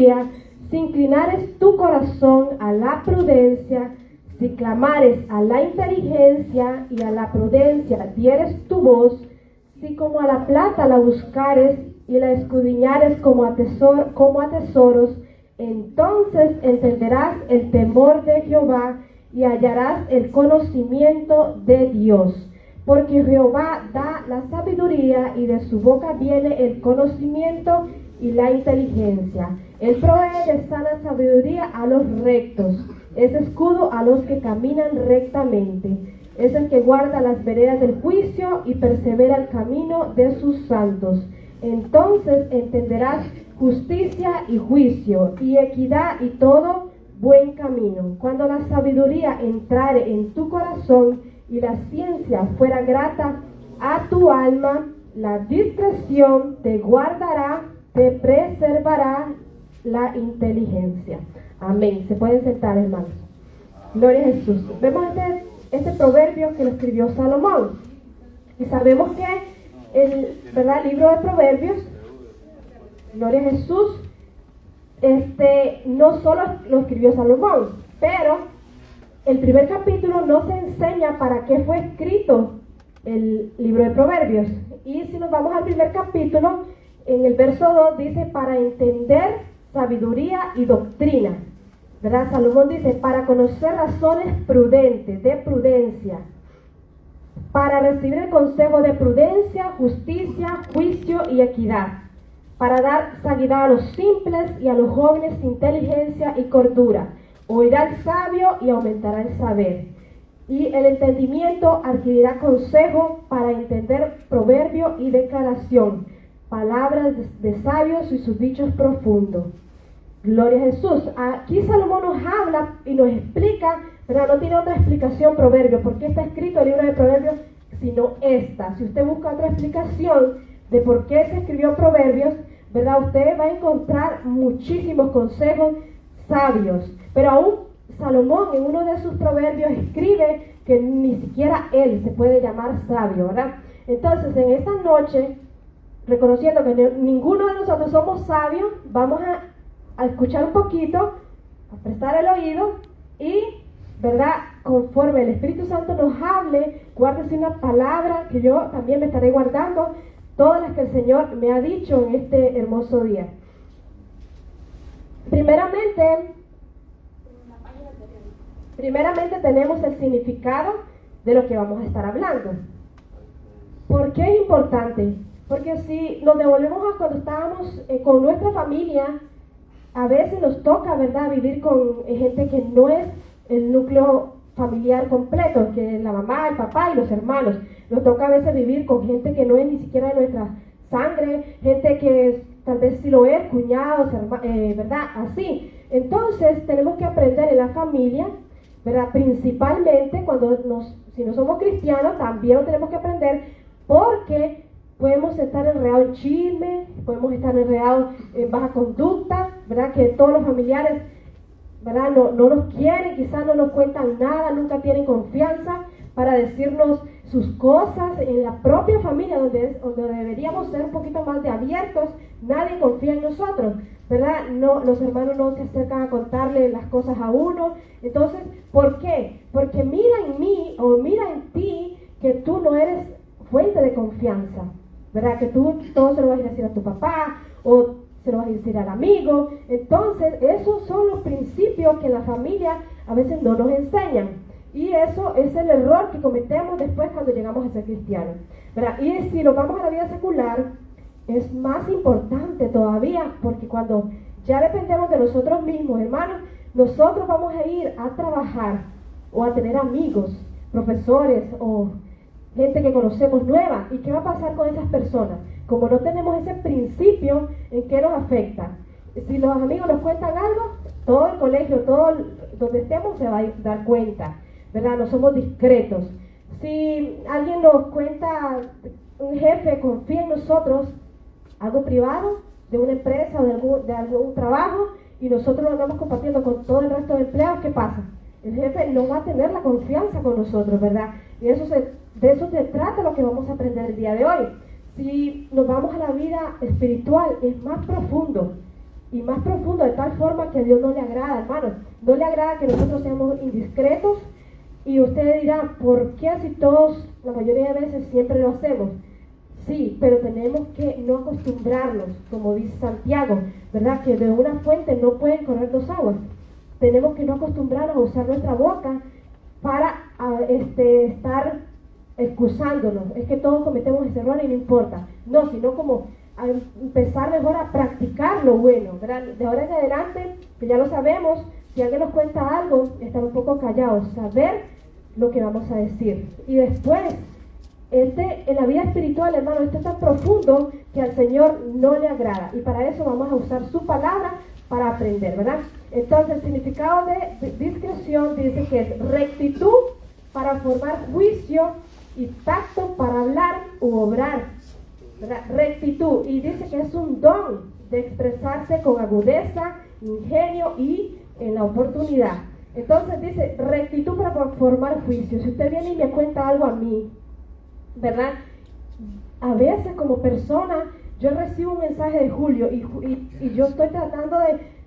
Si inclinares tu corazón a la prudencia, si clamares a la inteligencia y a la prudencia dieres tu voz, si como a la plata la buscares y la escudriñares como a tesoros, entonces entenderás el temor de Jehová y hallarás el conocimiento de Dios. Porque Jehová da la sabiduría y de su boca viene el conocimiento y la inteligencia. Él provee de sana sabiduría a los rectos, es escudo a los que caminan rectamente. Es el que guarda las veredas del juicio y persevera el camino de sus santos. Entonces entenderás justicia y juicio, y equidad y todo buen camino. Cuando la sabiduría entrare en tu corazón y la ciencia fuera grata a tu alma, la discreción te guardará, te preservará la inteligencia. Amén. Se pueden sentar, hermanos. Gloria a Jesús. Vemos este proverbio que lo escribió Salomón. Y sabemos que el libro de Proverbios, gloria a Jesús, no solo lo escribió Salomón, pero el primer capítulo nos enseña para qué fue escrito el libro de Proverbios. Y si nos vamos al primer capítulo, en el verso 2 dice, para entender sabiduría y doctrina, ¿verdad? Salomón dice, para conocer razones prudentes, de prudencia, para recibir el consejo de prudencia, justicia, juicio y equidad, para dar sabiduría a los simples y a los jóvenes inteligencia y cordura. Oirá el sabio y aumentará el saber. Y el entendimiento adquirirá consejo para entender proverbio y declaración, palabras de sabios y sus dichos profundos. Gloria a Jesús. Aquí Salomón nos habla y nos explica, ¿verdad? No tiene otra explicación proverbio, porque está escrito el libro de Proverbios, sino esta. Si usted busca otra explicación de por qué se escribió Proverbios, ¿verdad? Usted va a encontrar muchísimos consejos sabios. Pero aún Salomón en uno de sus proverbios escribe que ni siquiera él se puede llamar sabio, ¿verdad? Entonces, en esta noche, reconociendo que ninguno de nosotros somos sabios, vamos a escuchar un poquito, a prestar el oído y, ¿verdad? Conforme el Espíritu Santo nos hable, guárdese una palabra que yo también me estaré guardando, todas las que el Señor me ha dicho en este hermoso día. Primeramente tenemos el significado de lo que vamos a estar hablando. ¿Por qué es importante? Porque si nos devolvemos a cuando estábamos con nuestra familia, a veces nos toca, ¿verdad?, vivir con gente que no es el núcleo familiar completo, que es la mamá, el papá y los hermanos. Nos toca a veces vivir con gente que no es ni siquiera de nuestra sangre, gente que tal vez sí lo es, cuñados, ¿verdad?, así. Entonces tenemos que aprender en la familia, ¿verdad?, principalmente si no somos cristianos, también lo tenemos que aprender, porque podemos estar enredados en chisme, podemos estar enredados en baja conducta, ¿verdad? Que todos los familiares, ¿verdad? No nos quieren, quizás no nos cuentan nada, nunca tienen confianza para decirnos sus cosas. En la propia familia, donde deberíamos ser un poquito más de abiertos, nadie confía en nosotros, ¿verdad? No, los hermanos no se acercan a contarle las cosas a uno. Entonces, ¿por qué? Porque mira en mí o mira en ti que tú no eres fuente de confianza, ¿verdad? Que tú todo se lo vas a decir a tu papá o se lo vas a decir al amigo. Entonces, esos son los principios que la familia a veces no nos enseñan. Y eso es el error que cometemos después cuando llegamos a ser cristianos, ¿verdad? Y si nos vamos a la vida secular, es más importante todavía, porque cuando ya dependemos de nosotros mismos, hermanos, nosotros vamos a ir a trabajar o a tener amigos, profesores o gente que conocemos nueva. ¿Y qué va a pasar con esas personas? Como no tenemos ese principio, ¿en qué nos afecta? Si los amigos nos cuentan algo, todo el colegio, todo donde estemos se va a dar cuenta, ¿verdad? No somos discretos. Si alguien nos cuenta, un jefe confía en nosotros, algo privado, de una empresa o de algún trabajo, y nosotros lo andamos compartiendo con todo el resto de empleados, ¿qué pasa? El jefe no va a tener la confianza con nosotros, ¿verdad? Y de eso se trata lo que vamos a aprender el día de hoy. Si nos vamos a la vida espiritual, es más profundo. y más profundo, de tal forma que a Dios no le agrada, hermanos. No le agrada que nosotros seamos indiscretos. Y usted dirá, ¿por qué si todos, la mayoría de veces, siempre lo hacemos? Sí, pero tenemos que no acostumbrarnos, como dice Santiago, ¿verdad? Que de una fuente no pueden correr dos aguas. Tenemos que no acostumbrarnos a usar nuestra boca para estar excusándonos. Es que todos cometemos ese error y no importa. No, sino como a empezar mejor a practicar lo bueno, ¿verdad? De ahora en adelante, que ya lo sabemos, si alguien nos cuenta algo, estar un poco callados, saber lo que vamos a decir. Y después, en la vida espiritual, hermano, esto es tan profundo que al Señor no le agrada. Y para eso vamos a usar su palabra para aprender, ¿verdad? Entonces, el significado de discreción dice que es rectitud para formar juicio y tacto para hablar u obrar, ¿verdad? Rectitud. Y dice que es un don de expresarse con agudeza, ingenio y en la oportunidad. Entonces dice rectitud para formar juicio. Si usted viene y me cuenta algo a mí, ¿verdad? A veces como persona yo recibo un mensaje de Julio y yo estoy tratando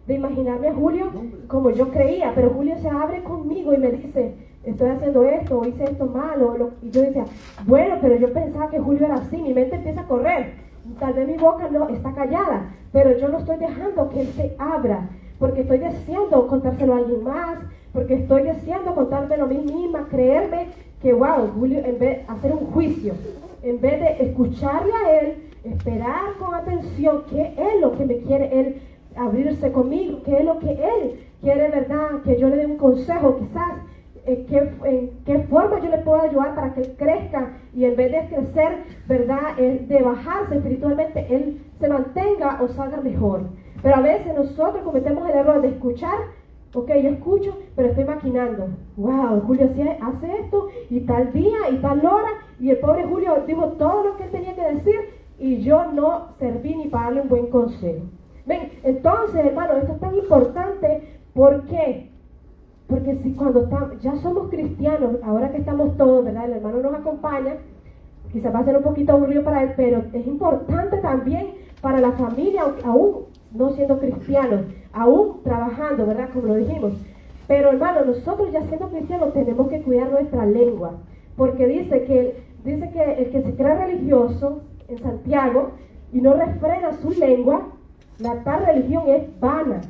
de imaginarme a Julio como yo creía, pero Julio se abre conmigo y me dice, estoy haciendo esto, o hice esto mal, y yo decía, bueno, pero yo pensaba que Julio era así, mi mente empieza a correr, tal vez mi boca no está callada, pero yo no estoy dejando que él se abra, porque estoy deseando contárselo a alguien más, porque estoy deseando contármelo a mí misma, creerme que wow, Julio, en vez de hacer un juicio, en vez de escucharle a él, esperar con atención qué es lo que me quiere él abrirse conmigo, qué es lo que él quiere, ¿verdad? Que yo le dé un consejo, quizás, en qué forma yo le puedo ayudar para que él crezca y en vez de crecer, ¿verdad? De bajarse espiritualmente, él se mantenga o salga mejor. Pero a veces nosotros cometemos el error de escuchar. Ok, yo escucho, pero estoy maquinando. Wow, Julio hace esto y tal día y tal hora y el pobre Julio dijo todo lo que él tenía que decir y yo no serví ni para darle un buen consejo. Ven, entonces, hermano, esto es tan importante. ¿Por qué? Porque si cuando ya somos cristianos, ahora que estamos todos, ¿verdad? El hermano nos acompaña, quizás va a ser un poquito aburrido para él, pero es importante también para la familia, aún no siendo cristianos, aún trabajando, ¿verdad? Como lo dijimos. Pero hermano, nosotros ya siendo cristianos tenemos que cuidar nuestra lengua, porque dice que el que se cree religioso en Santiago y no refrena su lengua, la tal religión es vana,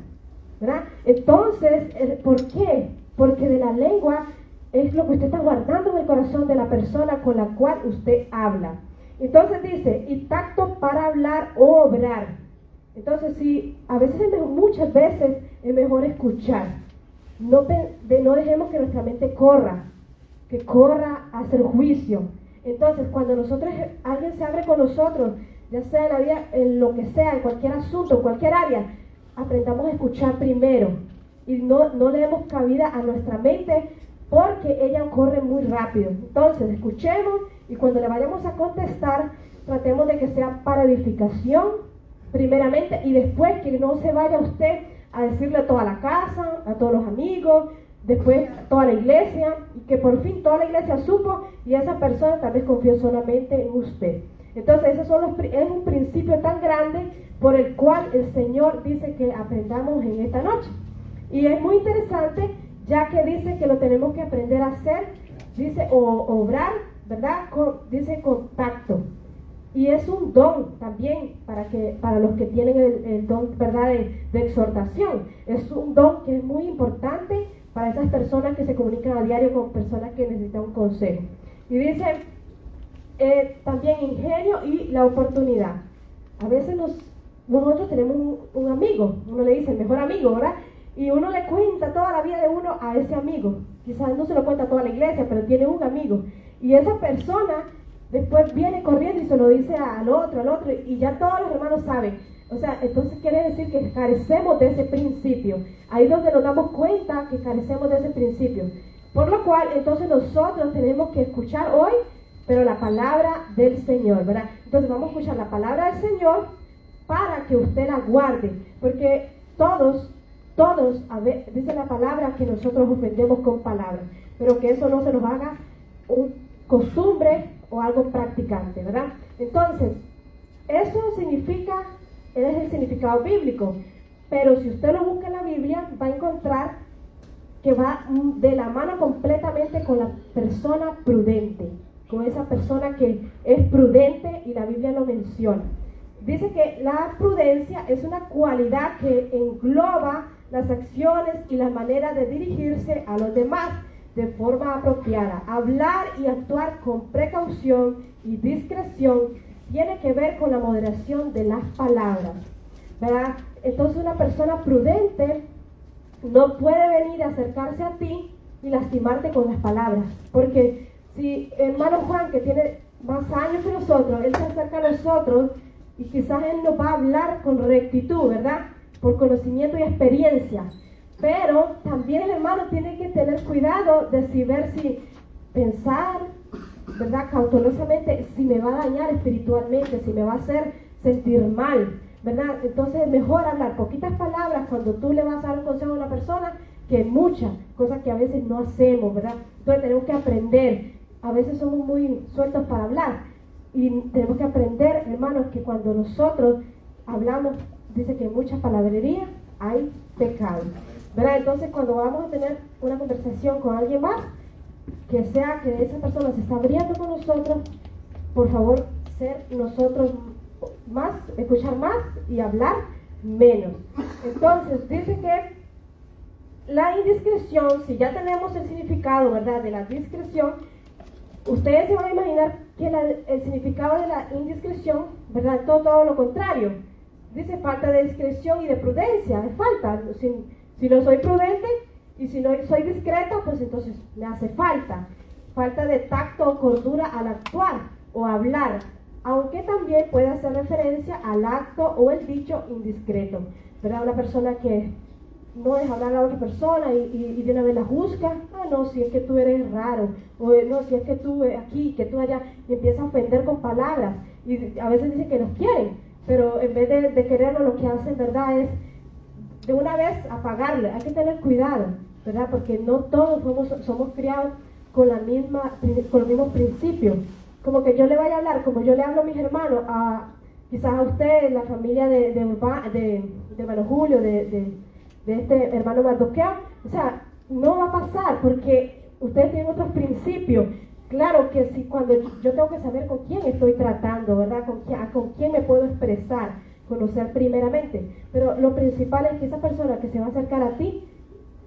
¿verdad? Entonces, ¿por qué? Porque de la lengua es lo que usted está guardando en el corazón de la persona con la cual usted habla. Entonces dice, y tacto para hablar o obrar. Entonces, sí, a veces muchas veces es mejor escuchar. No dejemos que nuestra mente corra a hacer juicio. Entonces, cuando alguien se abre con nosotros, ya sea en la vida, en lo que sea, en cualquier asunto, en cualquier área, aprendamos a escuchar primero y no le demos cabida a nuestra mente porque ella corre muy rápido. Entonces, escuchemos y cuando le vayamos a contestar, tratemos de que sea para edificación primeramente y después que no se vaya usted a decirle a toda la casa, a todos los amigos, después a toda la iglesia, y que por fin toda la iglesia supo y esa persona tal vez confió solamente en usted. Entonces, es un principio tan grande por el cual el Señor dice que aprendamos en esta noche. Y es muy interesante, ya que dice que lo tenemos que aprender a hacer, dice, o obrar, ¿verdad? Dice contacto. Y es un don también para los que tienen el don, ¿verdad? De exhortación. Es un don que es muy importante para esas personas que se comunican a diario con personas que necesitan un consejo. Y dice también ingenio y la oportunidad. A veces nosotros tenemos un amigo, uno le dice el mejor amigo, ¿verdad? Y uno le cuenta toda la vida de uno a ese amigo. Quizás no se lo cuenta a toda la iglesia, pero tiene un amigo. Y esa persona después viene corriendo y se lo dice al otro, y ya todos los hermanos saben. O sea, entonces quiere decir que carecemos de ese principio. Ahí es donde nos damos cuenta que carecemos de ese principio. Por lo cual, entonces nosotros tenemos que escuchar hoy, pero la palabra del Señor, ¿verdad? Entonces vamos a escuchar la palabra del Señor para que usted la guarde. Porque todos, dice la palabra que nosotros ofendemos con palabras. Pero que eso no se nos haga un costumbre o algo practicante, ¿verdad? Entonces, eso significa, es el significado bíblico. Pero si usted lo busca en la Biblia, va a encontrar que va de la mano completamente con la persona prudente, con esa persona que es prudente, y la Biblia lo menciona. Dice que la prudencia es una cualidad que engloba las acciones y la manera de dirigirse a los demás de forma apropiada. Hablar y actuar con precaución y discreción tiene que ver con la moderación de las palabras, ¿verdad? Entonces una persona prudente no puede venir a acercarse a ti y lastimarte con las palabras, porque si hermano Juan, que tiene más años que nosotros, él se acerca a nosotros y quizás él nos va a hablar con rectitud, ¿verdad? Por conocimiento y experiencia. Pero también el hermano tiene que tener cuidado de ver si pensar, ¿verdad? Cautelosamente, si me va a dañar espiritualmente, si me va a hacer sentir mal, ¿verdad? Entonces es mejor hablar poquitas palabras cuando tú le vas a dar un consejo a una persona que muchas, cosas que a veces no hacemos, ¿verdad? Entonces tenemos que aprender. A veces somos muy sueltos para hablar y tenemos que aprender, hermanos, que cuando nosotros hablamos, dice que en mucha palabrería hay pecado, ¿verdad? Entonces cuando vamos a tener una conversación con alguien más, que sea que esa persona se está abriendo con nosotros, por favor, ser nosotros más, escuchar más y hablar menos. Entonces dice que la indiscreción, si ya tenemos el significado, ¿verdad?, de la discreción, ustedes se van a imaginar que el significado de la indiscreción, ¿verdad?, todo lo contrario. Dice falta de discreción y de prudencia, es falta. Si no soy prudente y si no soy discreta, pues entonces me hace falta de tacto o cordura al actuar o hablar, aunque también puede hacer referencia al acto o el dicho indiscreto, ¿verdad? Una persona que no deja hablar a la otra persona y de una vez la juzga. No, si es que tú eres raro, o no, si es que tú aquí, que tú allá, y empieza a ofender con palabras, y a veces dicen que nos quieren, pero en vez de quererlo, lo que hacen, ¿verdad?, es de una vez apagarle. Hay que tener cuidado, ¿verdad?, porque no todos somos criados con los mismos principios. Como que yo le vaya a hablar, como yo le hablo a mis hermanos, quizás a usted, la familia de hermano Julio, de este hermano Mardoqueo, o sea, no va a pasar porque ustedes tienen otros principios. Claro que si cuando yo tengo que saber con quién estoy tratando, ¿verdad? Con quién me puedo expresar, conocer primeramente. Pero lo principal es que esa persona que se va a acercar a ti,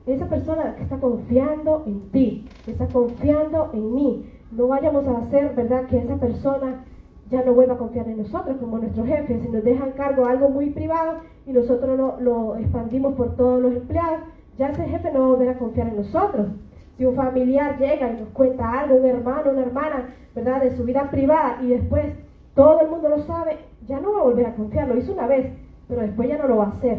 esa persona que está confiando en ti, que está confiando en mí. No vayamos a hacer, ¿verdad?, que esa persona ya no vuelva a confiar en nosotros como nuestro jefe. Si nos dejan cargo algo muy privado y nosotros lo expandimos por todos los empleados, ya ese jefe no va a volver a confiar en nosotros. Si un familiar llega y nos cuenta algo, un hermano, una hermana, ¿verdad?, de su vida privada, y después todo el mundo lo sabe, ya no va a volver a confiar. Lo hizo una vez, pero después ya no lo va a hacer,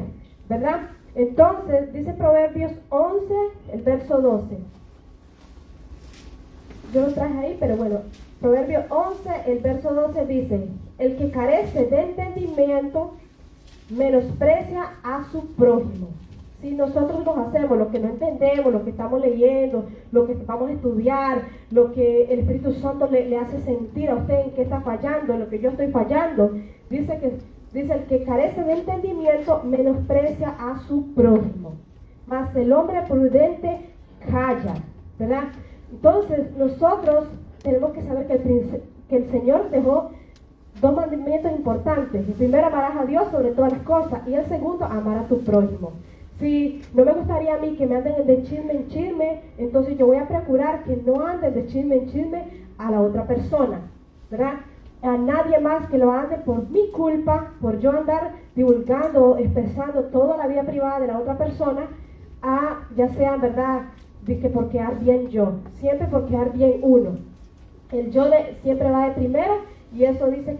¿verdad? Entonces, dice Proverbios 11, el verso 12. Yo lo traje ahí, pero bueno, Proverbios 11, el verso 12 dice: el que carece de entendimiento menosprecia a su prójimo. Si nosotros nos hacemos lo que no entendemos, lo que estamos leyendo, lo que vamos a estudiar, lo que el Espíritu Santo le hace sentir a usted en qué está fallando, en lo que yo estoy fallando, dice el que carece de entendimiento menosprecia a su prójimo, mas el hombre prudente calla, ¿verdad? Entonces nosotros tenemos que saber que el Señor dejó dos mandamientos importantes. El primero, amarás a Dios sobre todas las cosas, y el segundo, amar a tu prójimo. Si no me gustaría a mí que me anden de chisme en chisme, entonces yo voy a procurar que no anden de chisme en chisme a la otra persona, ¿verdad? A nadie más que lo ande por mi culpa, por yo andar divulgando, expresando toda la vida privada de la otra persona, ya sea, ¿verdad?, de que por quedar bien yo, siempre por quedar bien uno. El yo siempre va de primero, y eso dice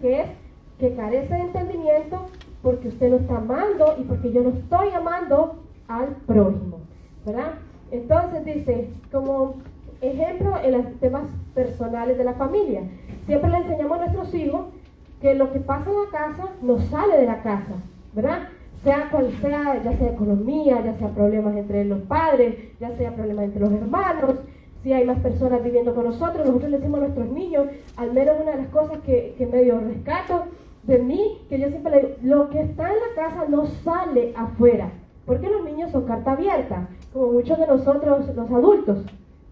que carece de entendimiento, porque usted lo está amando y porque yo no estoy amando al prójimo, ¿verdad? Entonces dice, como ejemplo en los temas personales de la familia, siempre le enseñamos a nuestros hijos que lo que pasa en la casa no sale de la casa, ¿verdad? Sea cual sea, ya sea economía, ya sea problemas entre los padres, ya sea problemas entre los hermanos, si hay más personas viviendo con nosotros le decimos a nuestros niños, al menos una de las cosas que medio rescato, de mí, que yo siempre le digo, lo que está en la casa no sale afuera, porque los niños son carta abierta, como muchos de nosotros los adultos,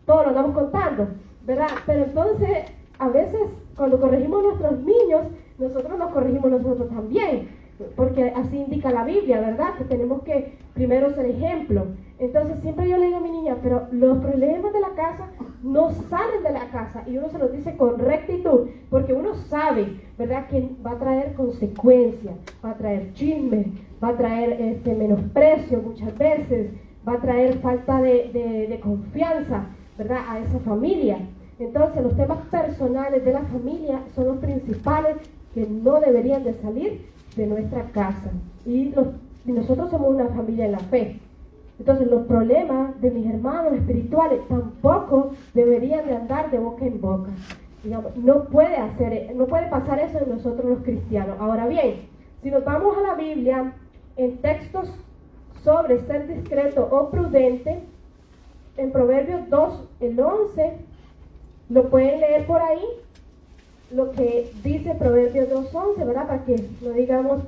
todo lo andamos contando, ¿verdad? Pero entonces, a veces, cuando corregimos a nuestros niños, nosotros nos corregimos nosotros también, porque así indica la Biblia, ¿verdad? Que tenemos que primero ser ejemplo. Entonces siempre yo le digo a mi niña, pero los problemas de la casa no salen de la casa, y uno se los dice con rectitud, porque uno sabe, ¿verdad?, que va a traer consecuencias, va a traer chisme, va a traer menosprecio muchas veces, va a traer falta de confianza, ¿verdad?, a esa familia. Entonces los temas personales de la familia son los principales que no deberían de salir de nuestra casa, y nosotros somos una familia en la fe. Entonces los problemas de mis hermanos espirituales tampoco deberían de andar de boca en boca. Digamos, no puede pasar eso en nosotros los cristianos. Ahora bien, si nos vamos a la Biblia, en textos sobre ser discreto o prudente, en Proverbios 2, el 11, lo pueden leer por ahí, lo que dice Proverbios 2:11, ¿verdad? Para que no digamos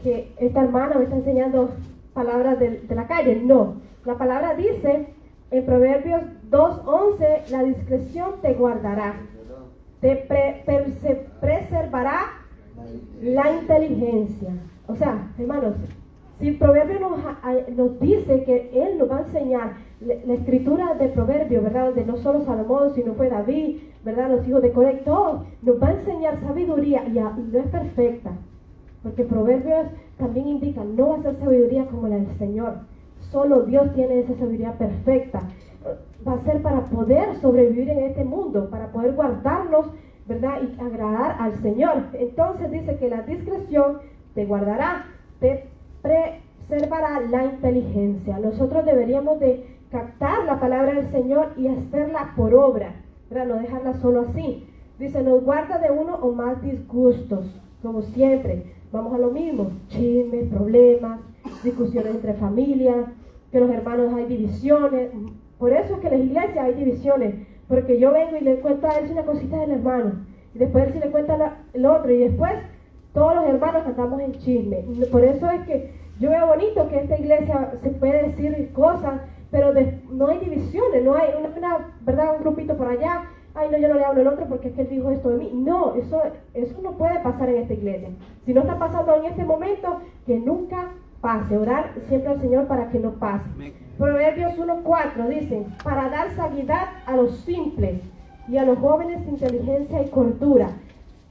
que esta hermana me está enseñando palabras de la calle. No, la palabra dice en Proverbios 2:11, la discreción te guardará, te preservará la inteligencia. O sea, hermanos, si el Proverbio nos dice que Él nos va a enseñar la escritura de Proverbios, ¿verdad? Donde no solo Salomón, sino fue David, ¿verdad? Los hijos de Coré, todos nos va a enseñar sabiduría, y no es perfecta, porque Proverbios también indica, no va a ser sabiduría como la del Señor. Solo Dios tiene esa sabiduría perfecta. Va a ser para poder sobrevivir en este mundo, para poder guardarnos, ¿verdad?, y agradar al Señor. Entonces dice que la discreción te guardará, te preservará la inteligencia. Nosotros deberíamos de captar la palabra del Señor y hacerla por obra, ¿verdad? No dejarla solo así. Dice, nos guarda de uno o más disgustos, como siempre. Vamos a lo mismo, chismes, problemas, discusiones entre familias, que los hermanos hay divisiones. Por eso es que en la iglesia hay divisiones, porque yo vengo y le cuento a él una cosita del hermano, y después él sí le cuenta el otro, y después todos los hermanos andamos en chisme. Por eso es que yo veo bonito que en esta iglesia se puede decir cosas, pero no hay divisiones, no hay ¿verdad?, un grupito por allá. Ay, no, yo no le hablo al otro porque es que él dijo esto de mí. No, eso no puede pasar en esta iglesia. Si no está pasando en este momento, que nunca pase. Orar siempre al Señor para que no pase. Proverbios 1:4 dice, para dar sabiduría a los simples y a los jóvenes inteligencia y cordura.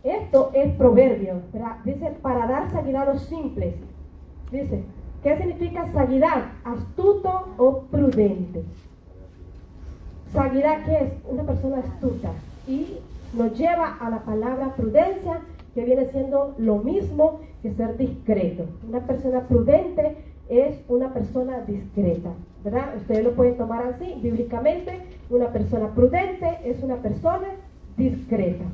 Esto es Proverbio, ¿verdad? Dice, para dar sabiduría a los simples. Dice, ¿qué significa sabiduría? Astuto o prudente. Sabiduría, ¿qué es? Una persona astuta, y nos lleva a la palabra prudencia, que viene siendo lo mismo que ser discreto. Una persona prudente es una persona discreta, ¿verdad? Ustedes lo pueden tomar así, bíblicamente. Una persona prudente es una persona discreta.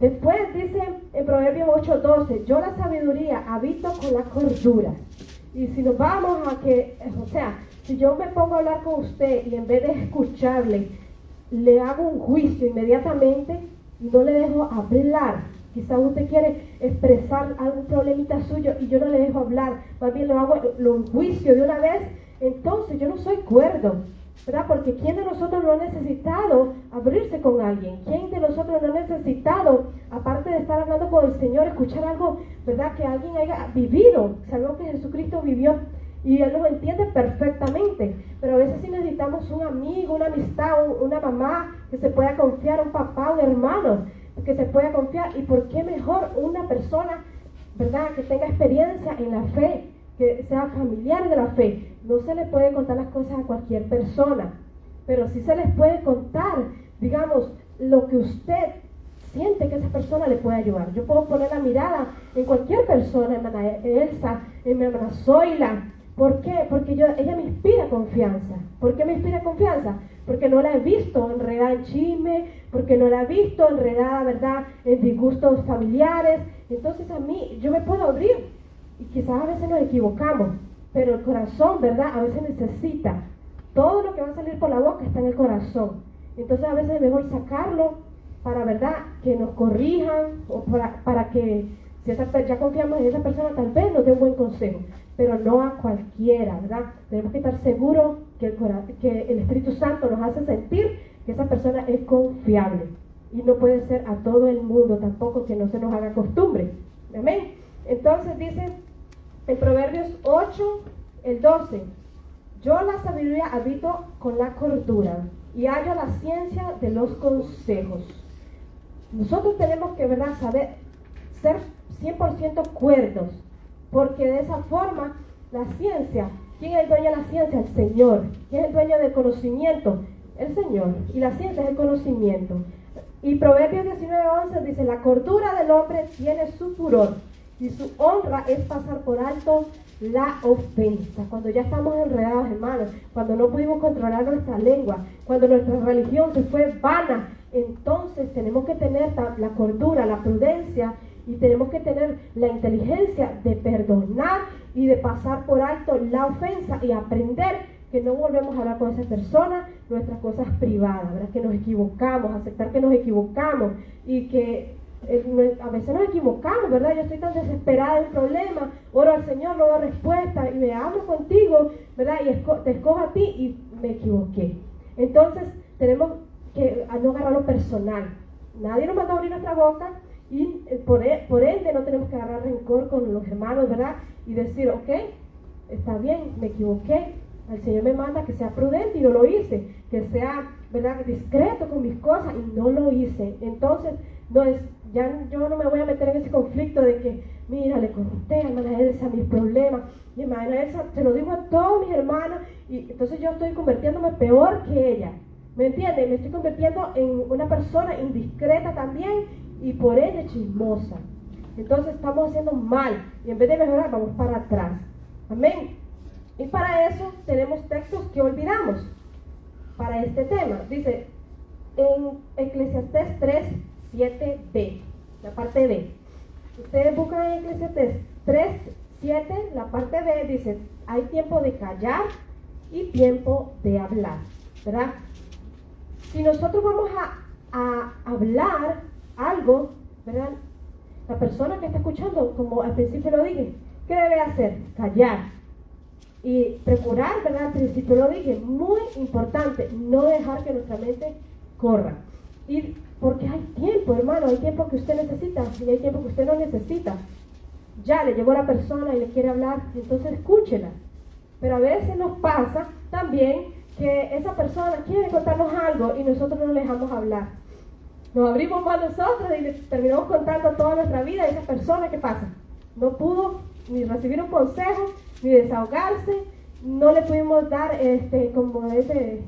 Después dice en Proverbios 8:12, yo la sabiduría habito con la cordura. Y si nos vamos a que, o sea, si yo me pongo a hablar con usted y en vez de escucharle, le hago un juicio inmediatamente y no le dejo hablar, quizás usted quiere expresar algún problemita suyo y yo no le dejo hablar, más bien lo juicio de una vez, entonces yo no soy cuerdo, ¿verdad? Porque ¿quién de nosotros no ha necesitado abrirse con alguien? ¿Quién de nosotros no ha necesitado, aparte de estar hablando con el Señor, escuchar algo, ¿verdad?, que alguien haya vivido? Sabemos que Jesucristo vivió y Él nos entiende perfectamente, pero a veces sí necesitamos un amigo, una amistad, una mamá que se pueda confiar, un papá, un hermano que se pueda confiar. ¿Y por qué mejor una persona, ¿verdad?, que tenga experiencia en la fe, que sea familiar de la fe? No se le puede contar las cosas a cualquier persona, pero sí se les puede contar, digamos, lo que usted siente que esa persona le puede ayudar. Yo puedo poner la mirada en cualquier persona, hermana Elsa, en mi hermana Zoila. ¿Por qué? Porque ella me inspira confianza. ¿Por qué me inspira confianza? Porque no la he visto enredada en chisme, porque no la he visto enredada, ¿verdad?, en disgustos familiares. Entonces a mí, yo me puedo abrir, y quizás a veces nos equivocamos, pero el corazón, ¿verdad?, a veces necesita. Todo lo que va a salir por la boca está en el corazón. Entonces a veces es mejor sacarlo para, ¿verdad?, que nos corrijan, o para que ya confiamos en esa persona, tal vez nos dé un buen consejo, pero no a cualquiera, ¿verdad? Tenemos que estar seguros que el Espíritu Santo nos hace sentir que esa persona es confiable. Y no puede ser a todo el mundo tampoco, que no se nos haga costumbre. Amén. Entonces dice en Proverbios 8, el 12: yo la sabiduría habito con la cordura y hallo la ciencia de los consejos. Nosotros tenemos que, ¿verdad?, saber ser 100% cuerdos, porque de esa forma la ciencia, ¿quién es el dueño de la ciencia? El Señor. ¿Quién es el dueño del conocimiento? El Señor. Y la ciencia es el conocimiento. Y Proverbios 19:11 dice: la cordura del hombre tiene su furor, y su honra es pasar por alto la ofensa. Cuando ya estamos enredados, hermanos, cuando no pudimos controlar nuestra lengua, cuando nuestra religión se fue vana, entonces tenemos que tener la cordura, la prudencia, y tenemos que tener la inteligencia de perdonar y de pasar por alto la ofensa y aprender que no volvemos a hablar con esa persona nuestras cosas privadas, ¿verdad? Que nos equivocamos, aceptar que nos equivocamos y que a veces nos equivocamos, ¿verdad? Yo estoy tan desesperada de un problema, oro al Señor, no doy respuesta y me hablo contigo, ¿verdad? Y te escojo a ti y me equivoqué. Entonces tenemos que no agarrarlo personal. Nadie nos manda a abrir nuestra boca y por ende no tenemos que agarrar rencor con los hermanos, ¿verdad? Y decir, ok, está bien, me equivoqué. El Señor me manda que sea prudente y no lo hice, que sea, ¿verdad?, discreto con mis cosas y no lo hice. Entonces, yo no me voy a meter en ese conflicto de que, mira, le conté a hermana Elsa mis problemas, y hermana Elsa se lo digo a todos mis hermanos, y entonces yo estoy convirtiéndome peor que ella. ¿Me entiendes? Me estoy convirtiendo en una persona indiscreta también y por ende chismosa. Entonces estamos haciendo mal y en vez de mejorar vamos para atrás. Amén. Y para eso tenemos textos que olvidamos para este tema. Dice en Eclesiastés 3, 7b, la parte B. Ustedes buscan en Eclesiastés 3, 7, la parte B, dice: hay tiempo de callar y tiempo de hablar, ¿verdad? Si nosotros vamos a hablar algo, ¿verdad? La persona que está escuchando, como al principio lo dije, ¿qué debe hacer? Callar. Y procurar, ¿verdad? Al principio lo dije, muy importante, no dejar que nuestra mente corra. Y porque hay tiempo, hermano, hay tiempo que usted necesita y hay tiempo que usted no necesita. Ya le llegó la persona y le quiere hablar, entonces escúchela. Pero a veces nos pasa también que esa persona quiere contarnos algo y nosotros no le dejamos hablar. Nos abrimos más nosotros y le terminamos contando toda nuestra vida, y esa persona, ¿qué pasa? No pudo ni recibir un consejo, ni desahogarse, no le pudimos dar como ese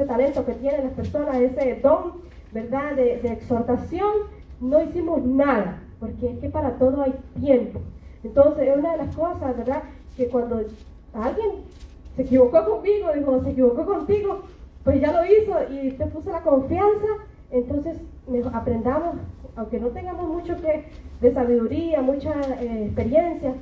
talento que tienen las personas, ese don, ¿verdad?, de exhortación. No hicimos nada, porque es que para todo hay tiempo. Entonces es una de las cosas, ¿verdad?, que cuando alguien se equivocó conmigo, dijo, se equivocó contigo, pues ya lo hizo y te puso la confianza. Entonces aprendamos, aunque no tengamos mucho de sabiduría, mucha experiencia,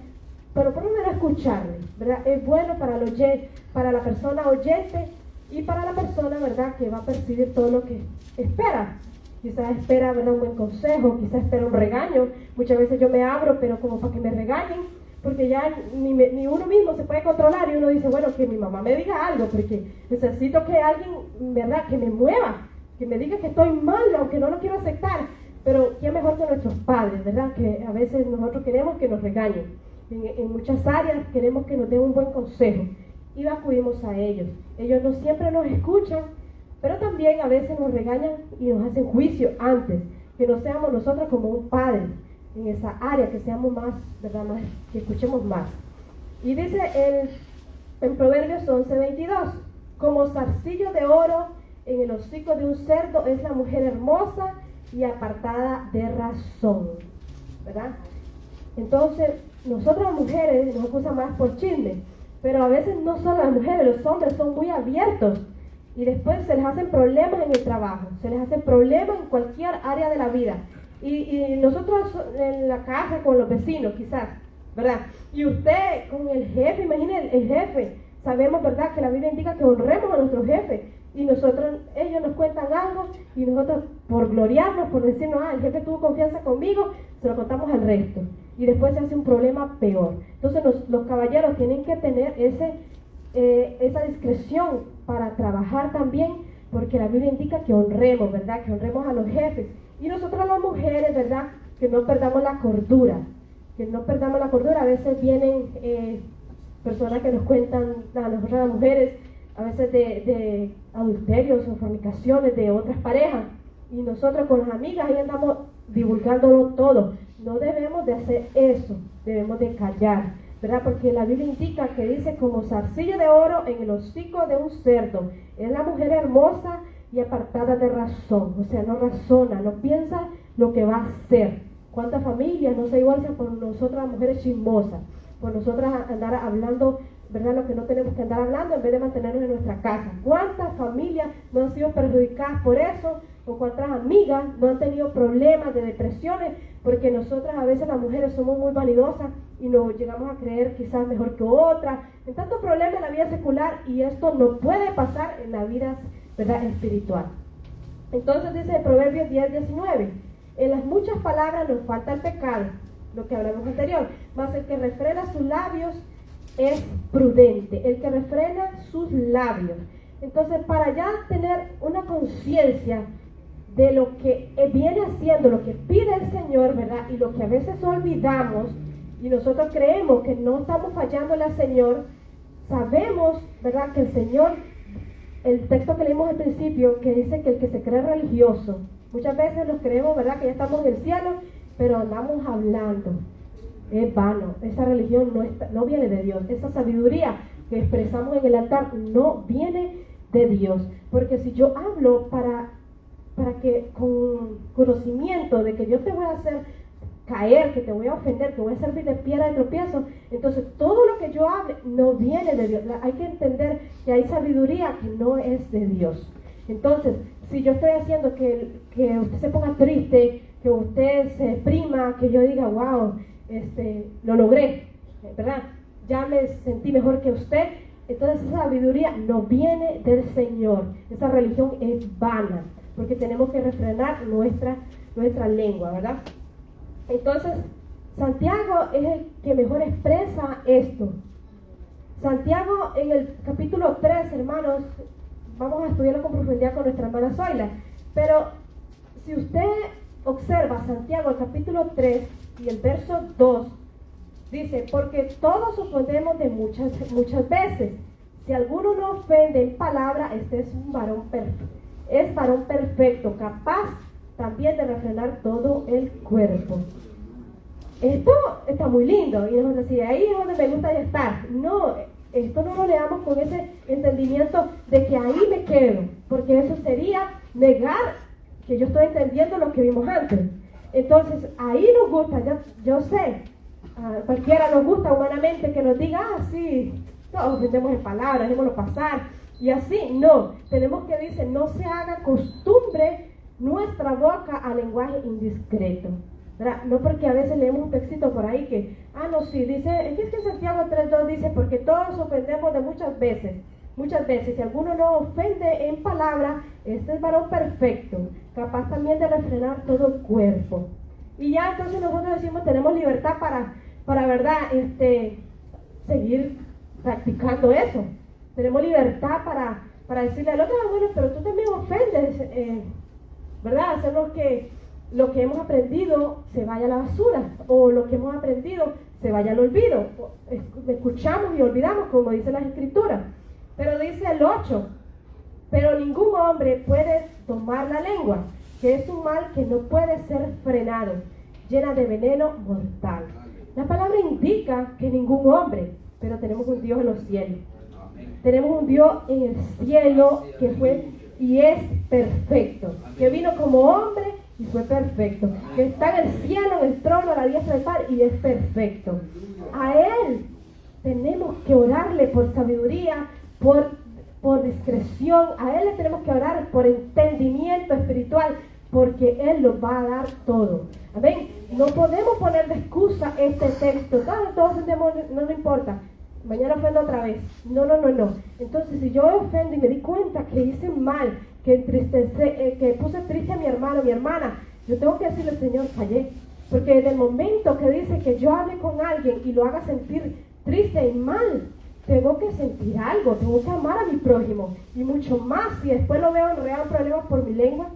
pero por lo menos escucharle, ¿verdad? Es bueno para la persona oyente y para la persona, ¿verdad?, que va a percibir todo lo que espera. Quizás espera, ¿verdad?, un buen consejo, quizás espera un regaño. Muchas veces yo me abro, pero como para que me regañen, porque ya ni uno mismo se puede controlar, y uno dice, bueno, que mi mamá me diga algo, porque necesito que alguien, ¿verdad?, que me mueva, que me diga que estoy mal, aunque no lo quiero aceptar. Pero qué mejor que nuestros padres, ¿verdad?, que a veces nosotros queremos que nos regañen. En muchas áreas queremos que nos den un buen consejo y acudimos a ellos. Ellos no siempre nos escuchan, pero también a veces nos regañan y nos hacen juicio antes. Que no seamos nosotros como un padre en esa área, que seamos más, ¿verdad?, que escuchemos más. Y dice en Proverbios 11:22: como zarcillo de oro en el hocico de un cerdo es la mujer hermosa y apartada de razón, ¿verdad? Entonces, nosotros las mujeres nos acusan más por chisme, pero a veces no solo las mujeres, los hombres son muy abiertos y después se les hacen problemas en el trabajo, se les hacen problemas en cualquier área de la vida. Y nosotros en la casa con los vecinos quizás, ¿verdad? Y usted con el jefe, imagine el jefe. Sabemos, ¿verdad?, que la Biblia indica que honremos a nuestro jefe. Y ellos nos cuentan algo y nosotros por gloriarnos, por decirnos, el jefe tuvo confianza conmigo, se lo contamos al resto. Y después se hace un problema peor. Entonces los caballeros tienen que tener esa discreción para trabajar también, porque la Biblia indica que honremos, ¿verdad? Que honremos a los jefes. Y nosotros las mujeres, ¿verdad? Que no perdamos la cordura. Que no perdamos la cordura. A veces vienen personas que nos cuentan, a nosotras las mujeres, a veces de adulterios o fornicaciones de otras parejas, y nosotros con las amigas ahí andamos divulgándolo todo. No debemos de hacer eso, debemos de callar, ¿verdad? Porque la Biblia indica que dice como zarcillo de oro en el hocico de un cerdo. Es la mujer hermosa y apartada de razón, o sea, no razona, no piensa lo que va a hacer. ¿Cuántas familias no se divorcian por nosotras las mujeres chismosas? Por nosotras andar hablando, ¿verdad? Lo que no tenemos que andar hablando en vez de mantenernos en nuestra casa. ¿Cuántas familias no han sido perjudicadas por eso? ¿O cuántas amigas no han tenido problemas de depresiones? Porque nosotras a veces las mujeres somos muy vanidosas y nos llegamos a creer quizás mejor que otras. En tantos problemas en la vida secular, y esto no puede pasar en la vida, ¿verdad?, espiritual. Entonces dice Proverbios 10:19, en las muchas palabras nos falta el pecado, lo que hablamos anterior, mas el que refrena sus labios es prudente, el que refrena sus labios. Entonces, para ya tener una conciencia de lo que viene haciendo, lo que pide el Señor, ¿verdad? Y lo que a veces olvidamos, y nosotros creemos que no estamos fallándole al Señor, sabemos, ¿verdad?, que el Señor, el texto que leímos al principio, que dice que el que se cree religioso, muchas veces nos creemos, ¿verdad?, que ya estamos en el cielo, pero andamos hablando. Es vano, esa religión no viene de Dios, esa sabiduría que expresamos en el altar no viene de Dios, porque si yo hablo para que con conocimiento de que yo te voy a hacer caer, que te voy a ofender, que voy a servir de piedra de tropiezo, entonces todo lo que yo hable no viene de Dios. Hay que entender que hay sabiduría que no es de Dios. Entonces, si yo estoy haciendo que usted se ponga triste, que usted se deprima, que yo diga, wow, lo logré, ¿verdad? Ya me sentí mejor que usted. Entonces esa sabiduría no viene del Señor. Esa religión es vana, porque tenemos que refrenar nuestra lengua, ¿verdad? Entonces, Santiago es el que mejor expresa esto. Santiago en el capítulo 3, hermanos, vamos a estudiarlo con profundidad con nuestra hermana Zoila, pero si usted observa Santiago el capítulo 3 y el verso 2, dice, porque todos ofendemos de muchas veces. Si alguno no ofende en palabra, este es un varón perfecto. Es varón perfecto, capaz también de refrenar todo el cuerpo. Esto está muy lindo. Y nosotros decimos, ahí es donde me gusta estar. No, esto no lo leamos con ese entendimiento de que ahí me quedo, porque eso sería negar que yo estoy entendiendo lo que vimos antes. Entonces, ahí nos gusta, yo sé, a cualquiera nos gusta humanamente que nos diga, sí, todos ofendemos en palabras, démoslo pasar, y así. No, tenemos que decir, no se haga costumbre nuestra boca a lenguaje indiscreto, ¿verdad? No, porque a veces leemos un textito por ahí que, no, sí, dice, es que Santiago 3:2 dice, porque todos ofendemos de muchas veces, si alguno no ofende en palabra, este es varón perfecto, capaz también de refrenar todo el cuerpo. Y ya entonces nosotros decimos, tenemos libertad para verdad, seguir practicando eso. Tenemos libertad para decirle al otro, bueno, pero tú también ofendes, ¿verdad? Hacer lo que hemos aprendido se vaya a la basura, o lo que hemos aprendido se vaya al olvido. Escuchamos y olvidamos, como dice las Escrituras. Pero dice el 8, pero ningún hombre puede tomar la lengua, que es un mal que no puede ser frenado, llena de veneno mortal. La palabra indica que ningún hombre, pero tenemos un Dios en los cielos. Tenemos un Dios en el cielo que fue y es perfecto, que vino como hombre y fue perfecto, que está en el cielo, en el trono, a la diestra del Padre, y es perfecto. A Él tenemos que orarle por sabiduría, por discreción. A Él le tenemos que orar por entendimiento espiritual, porque Él nos va a dar todo. Amén. No podemos poner de excusa este texto. Todos entendemos, no importa. mañana ofendo otra vez. No. Entonces, si yo ofendo y me di cuenta que hice mal, que puse triste a mi hermano, mi hermana, yo tengo que decirle, Señor, fallé. Porque desde el momento que dice que yo hable con alguien y lo haga sentir triste y mal, tengo que sentir algo, tengo que amar a mi prójimo. Y mucho más, si después lo veo en real problemas por mi lengua,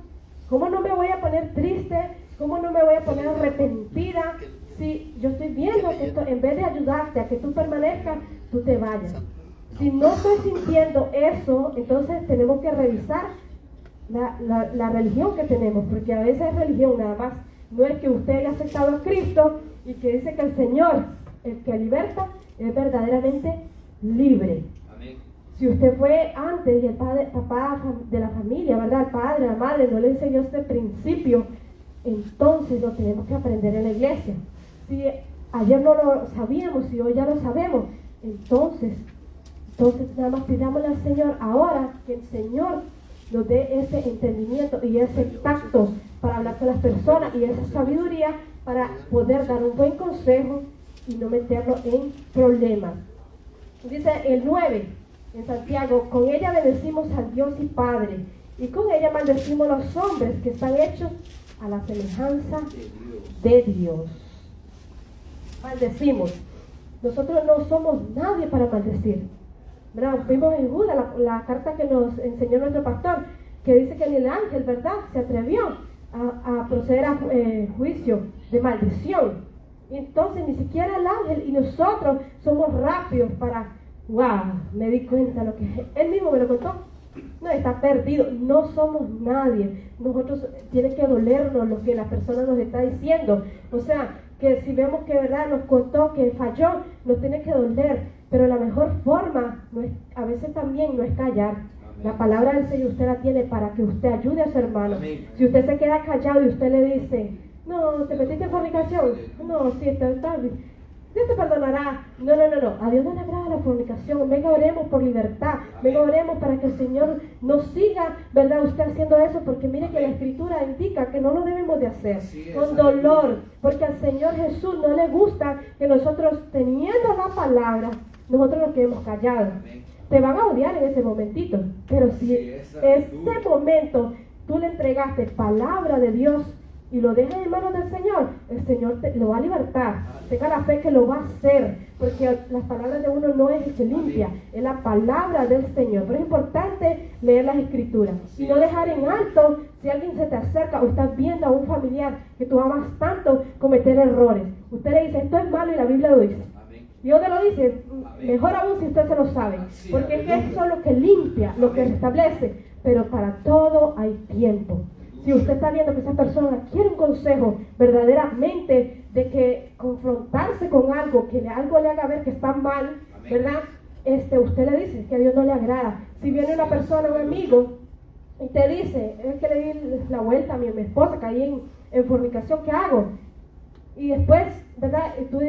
¿cómo no me voy a poner triste? ¿Cómo no me voy a poner arrepentida? Si yo estoy viendo que esto, en vez de ayudarte a que tú permanezcas, tú te vayas. Si no estoy sintiendo eso, entonces tenemos que revisar la religión que tenemos, porque a veces es religión nada más. No es que usted haya aceptado a Cristo y que dice que el Señor, el que liberta, es verdaderamente libre. Amén. Si usted fue antes y el papá de la familia, ¿verdad? El padre, la madre no le enseñó este principio, entonces lo tenemos que aprender en la iglesia. Si ayer no lo sabíamos y hoy ya lo sabemos, entonces nada más pidámosle al Señor ahora que el Señor nos dé ese entendimiento y ese tacto para hablar con las personas y esa sabiduría para poder dar un buen consejo y no meterlo en problemas. Dice el 9 en Santiago, con ella bendecimos al Dios y Padre, y con ella maldecimos a los hombres que están hechos a la semejanza de Dios. Maldecimos. Nosotros no somos nadie para maldecir, ¿verdad? Vimos en Judas la carta que nos enseñó nuestro pastor, que dice que ni el ángel, ¿verdad?, se atrevió a proceder a juicio de maldición. Entonces ni siquiera el ángel y nosotros somos rápidos para, me di cuenta lo que él mismo me lo contó. No, está perdido, no somos nadie. Nosotros tiene que dolernos lo que la persona nos está diciendo. O sea, que si vemos que verdad nos contó que falló, nos tiene que doler. Pero la mejor forma a veces también no es callar. La palabra del Señor usted la tiene para que usted ayude a su hermano. Amén. Si usted se queda callado y usted le dice, no, te metiste en fornicación, no, sí, está bien, Dios te perdonará. No, a Dios no le agrada la fornicación. Venga, oremos por libertad. Venga, oremos para que el Señor nos siga, ¿verdad?, usted haciendo eso, porque mire que la Escritura indica que no lo debemos de hacer con dolor, porque al Señor Jesús no le gusta que nosotros, teniendo la palabra, nosotros nos quedemos callados. Te van a odiar en ese momentito, pero si ese momento tú le entregaste palabra de Dios y lo dejas en manos del Señor, el Señor lo va a libertar. Tenga la fe que lo va a hacer, porque las palabras de uno no es el que limpia, es la palabra del Señor. Pero es importante leer las Escrituras y no dejar en alto si alguien se te acerca o estás viendo a un familiar que tú amas tanto cometer errores. Usted le dice, esto es malo y la Biblia lo dice. Dios te lo dice, mejor aún si usted se lo sabe, porque es que eso es lo que limpia, lo que restablece, pero para todo hay tiempo. Si usted está viendo que esa persona quiere un consejo verdaderamente de que confrontarse con algo, que algo le haga ver que está mal, ¿verdad? Usted le dice que a Dios no le agrada. Si viene una persona, un amigo, y te dice, es que le di la vuelta a mi esposa, caí en fornicación, ¿qué hago? Y después, ¿verdad? Y tú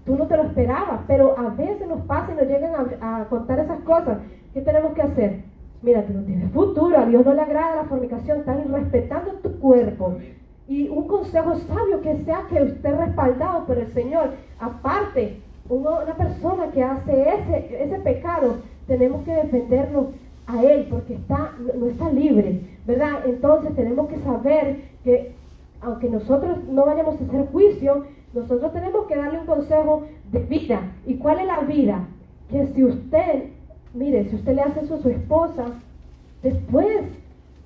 tú no te lo esperabas, pero a veces nos pasa y nos llegan a contar esas cosas. ¿Qué tenemos que hacer? Mira, tú no tienes futuro, a Dios no le agrada la fornicación, estás irrespetando tu cuerpo. Y un consejo sabio que sea que esté respaldado por el Señor. Aparte, una persona que hace ese pecado, tenemos que defenderlo a él, porque no está libre, ¿verdad? Entonces tenemos que saber que aunque nosotros no vayamos a hacer juicio, nosotros tenemos que darle un consejo de vida. ¿Y cuál es la vida? Que si usted le hace eso a su esposa, después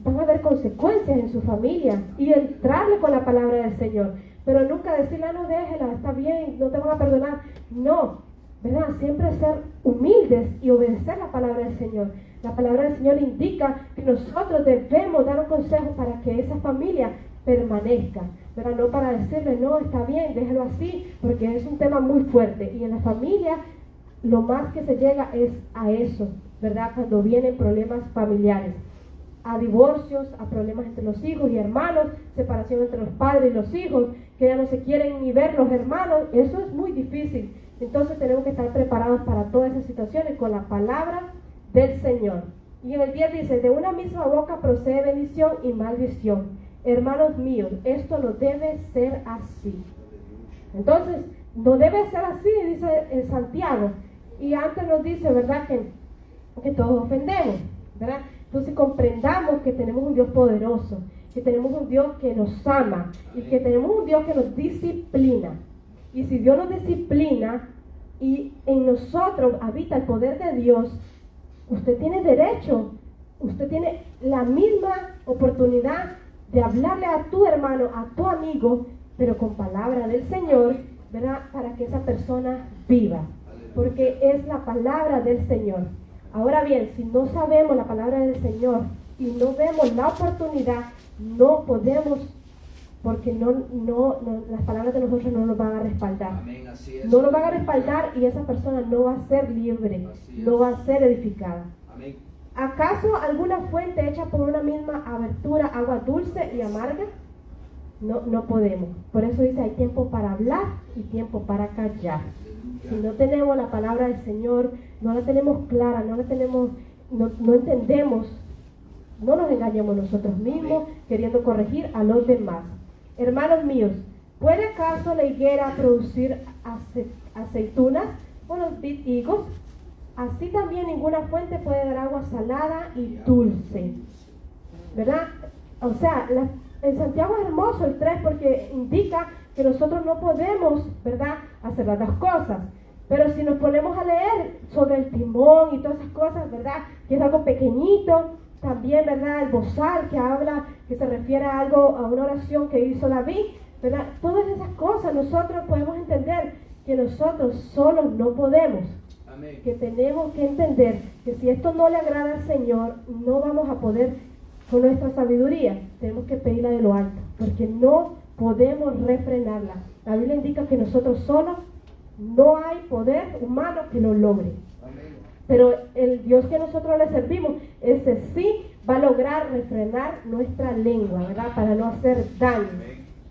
van a haber consecuencias en su familia, y entrarle con la palabra del Señor, pero nunca decirle, no, déjela, está bien, no te van a perdonar. No, ¿verdad? Siempre ser humildes y obedecer la palabra del Señor. La palabra del Señor indica que nosotros debemos dar un consejo para que esa familia permanezca, ¿verdad? No para decirle, no, está bien, déjelo así, porque es un tema muy fuerte, y en la familia lo más que se llega es a eso, ¿verdad? Cuando vienen problemas familiares, a divorcios, a problemas entre los hijos y hermanos, separación entre los padres y los hijos, que ya no se quieren ni ver los hermanos, eso es muy difícil. Entonces tenemos que estar preparados para todas esas situaciones con la palabra del Señor. Y en el 10 dice, de una misma boca procede bendición y maldición. Hermanos míos, esto no debe ser así. Entonces, no debe ser así, dice en Santiago. Y antes nos dice, ¿verdad?, que todos ofendemos, ¿verdad? Entonces comprendamos que tenemos un Dios poderoso, que tenemos un Dios que nos ama y que tenemos un Dios que nos disciplina. Y si Dios nos disciplina y en nosotros habita el poder de Dios, usted tiene derecho, usted tiene la misma oportunidad de hablarle a tu hermano, a tu amigo, pero con palabra del Señor, ¿verdad?, para que esa persona viva, porque es la palabra del Señor. Ahora bien, si no sabemos la palabra del Señor y no vemos la oportunidad, no podemos, porque las palabras de nosotros no nos van a respaldar. Amén, así es. No nos van a respaldar y esa persona no va a ser libre, no va a ser edificada. Amén. ¿Acaso alguna fuente hecha por una misma abertura, agua dulce y amarga? No podemos. Por eso dice, hay tiempo para hablar y tiempo para callar. Si no tenemos la palabra del Señor, no la tenemos clara, no entendemos, no nos engañemos nosotros mismos queriendo corregir a los demás. Hermanos míos, ¿puede acaso la higuera producir aceitunas o los higos? Así también ninguna fuente puede dar agua salada y dulce, ¿verdad? O sea, en Santiago es hermoso el 3 porque indica que nosotros no podemos, ¿verdad?, hacer las dos cosas. Pero si nos ponemos a leer sobre el timón y todas esas cosas, ¿verdad?, que es algo pequeñito, también, ¿verdad?, el bozal que habla, que se refiere a algo, a una oración que hizo David, ¿verdad? Todas esas cosas nosotros podemos entender que nosotros solos no podemos. Amén. Que tenemos que entender que si esto no le agrada al Señor, no vamos a poder con nuestra sabiduría. Tenemos que pedirla de lo alto, porque no podemos refrenarla. La Biblia indica que nosotros solos no hay poder humano que lo logre. Amén. Pero el Dios que nosotros le servimos, ese sí va a lograr refrenar nuestra lengua, ¿verdad? Para no hacer daño,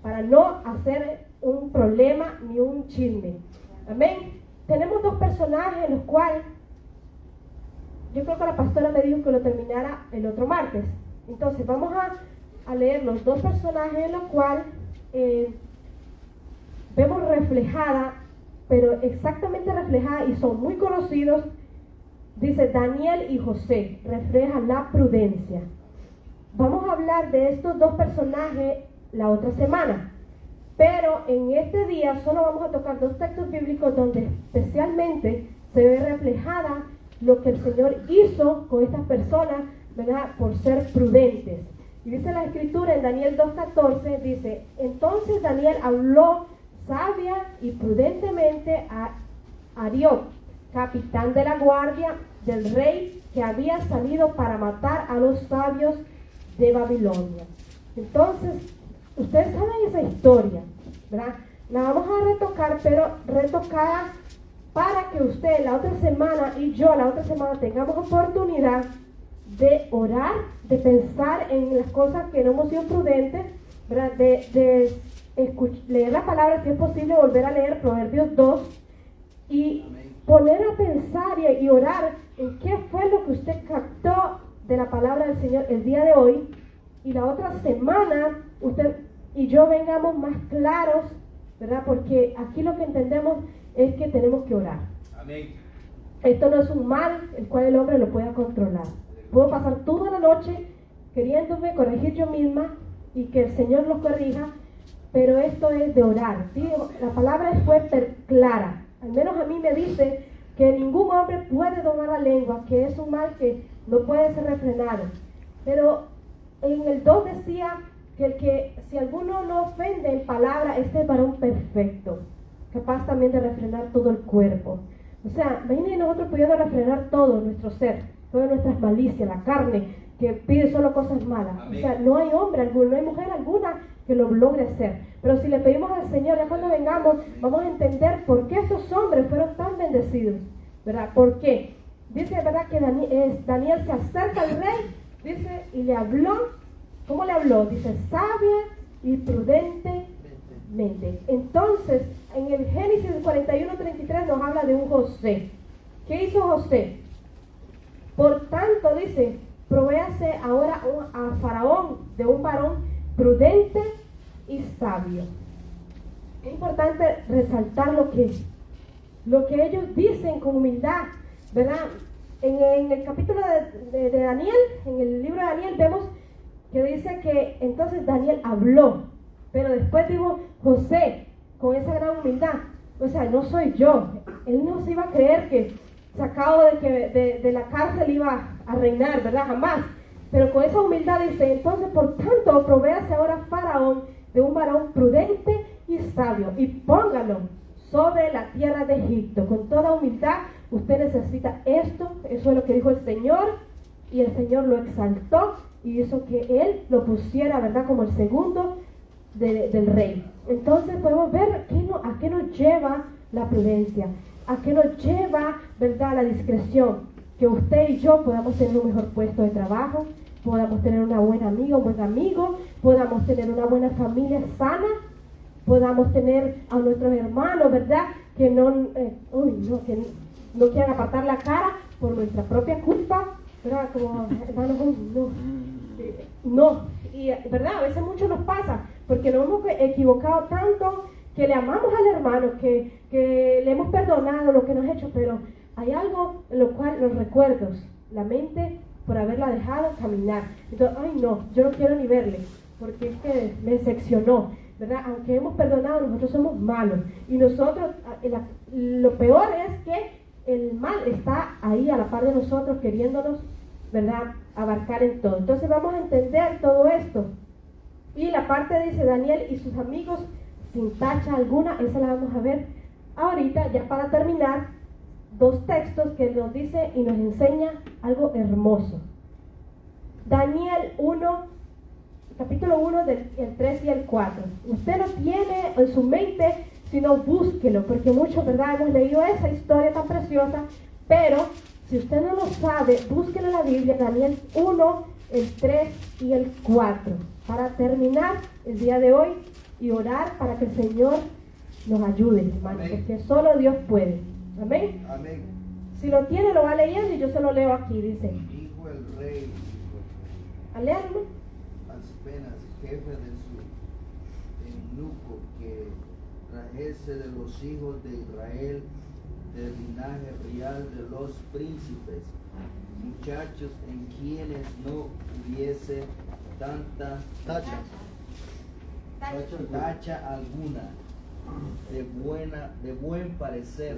para no hacer un problema ni un chisme. Amén. Tenemos dos personajes en los cuales yo creo que la pastora me dijo que lo terminara el otro martes. Entonces vamos a leer los dos personajes en los cuales vemos reflejada, pero exactamente reflejada, y son muy conocidos. Dice Daniel y José, refleja la prudencia. Vamos a hablar de estos dos personajes la otra semana, pero en este día solo vamos a tocar dos textos bíblicos donde especialmente se ve reflejada lo que el Señor hizo con estas personas, ¿verdad?, por ser prudentes. Y dice la Escritura en Daniel 2:14, dice, entonces Daniel habló sabia y prudentemente a Arioc, capitán de la guardia del rey, que había salido para matar a los sabios de Babilonia. Entonces, ustedes saben esa historia, ¿verdad? La vamos a retocar, pero retocada para que usted la otra semana y yo la otra semana tengamos oportunidad de orar, de pensar en las cosas que no hemos sido prudentes, ¿verdad? De leer la palabra, si es posible, volver a leer Proverbios 2 y poner a pensar y orar en qué fue lo que usted captó de la palabra del Señor el día de hoy, y la otra semana usted y yo vengamos más claros, ¿verdad? Porque aquí lo que entendemos es que tenemos que orar. Amén. Esto no es un mal el cual el hombre lo pueda controlar. Puedo pasar toda la noche queriéndome corregir yo misma y que el Señor los corrija, pero esto es de orar. ¿Sí? La palabra fue clara. Al menos a mí me dice que ningún hombre puede domar la lengua, que es un mal que no puede ser refrenado. Pero en el 2 decía que si alguno no ofende en palabra, este es varón perfecto, capaz también de refrenar todo el cuerpo. O sea, imagínense nosotros pudiendo refrenar todo nuestro ser, todas nuestras malicias, la carne que pide solo cosas malas. Amén. O sea, no hay hombre alguno, no hay mujer alguna que lo logre hacer. Pero si le pedimos al Señor, ya cuando vengamos, vamos a entender por qué estos hombres fueron tan bendecidos, ¿verdad? ¿Por qué? Dice, ¿verdad?, que Daniel se acerca al rey, dice, y le habló. ¿Cómo le habló? Dice, sabia y prudentemente. Entonces, en el Génesis 41:33 nos habla de un José. ¿Qué hizo José? Por tanto, dice, provéase ahora a Faraón de un varón prudente y sabio. Es importante resaltar lo que ellos dicen con humildad, ¿verdad? En el capítulo de Daniel, en el libro de Daniel, vemos que dice que entonces Daniel habló, pero después dijo José, con esa gran humildad, o sea, no soy yo, él no se iba a creer que sacado de la cárcel iba a reinar, ¿verdad? Jamás. Pero con esa humildad dice, entonces por tanto provéase ahora Faraón de un varón prudente y sabio y póngalo sobre la tierra de Egipto. Con toda humildad usted necesita esto. Eso es lo que dijo el Señor, y el Señor lo exaltó y hizo que él lo pusiera, ¿verdad?, como el segundo del rey. Entonces podemos ver a qué nos lleva la prudencia, a qué nos lleva, ¿verdad?, la discreción. Que usted y yo podamos tener un mejor puesto de trabajo, podamos tener una buena amiga, un buen amigo, podamos tener una buena familia sana, podamos tener a nuestros hermanos, ¿verdad?, que no quieran apartar la cara por nuestra propia culpa, ¿verdad? Como hermanos, no, y ¿verdad? A veces mucho nos pasa, porque nos hemos equivocado tanto que le amamos al hermano, que le hemos perdonado lo que nos ha hecho, pero hay algo en lo cual los recuerdos, la mente, por haberla dejado caminar. Entonces, ay no, yo no quiero ni verle, porque es que me decepcionó, ¿verdad? Aunque hemos perdonado, nosotros somos malos. Y nosotros, lo peor es que el mal está ahí a la par de nosotros, queriéndonos, ¿verdad?, abarcar en todo. Entonces vamos a entender todo esto. Y la parte dice Daniel y sus amigos sin tacha alguna, esa la vamos a ver ahorita, ya para terminar. Dos textos que nos dice y nos enseña algo hermoso. Daniel 1, capítulo 1, el 3 y el 4. Usted lo tiene en su mente, sino búsquelo, porque muchos, ¿verdad?, hemos leído esa historia tan preciosa, pero si usted no lo sabe, búsquelo en la Biblia, Daniel 1, el 3 y el 4, para terminar el día de hoy y orar para que el Señor nos ayude, hermano, porque solo Dios puede. Amén. Amén. Si lo tiene, lo va leyendo y yo se lo leo aquí. Dice: Dijo el rey a leerlo. Aspenas, jefe de su eunuco, que trajese de los hijos de Israel, del linaje real de los príncipes, muchachos en quienes no hubiese tanta tacha alguna, de buen parecer,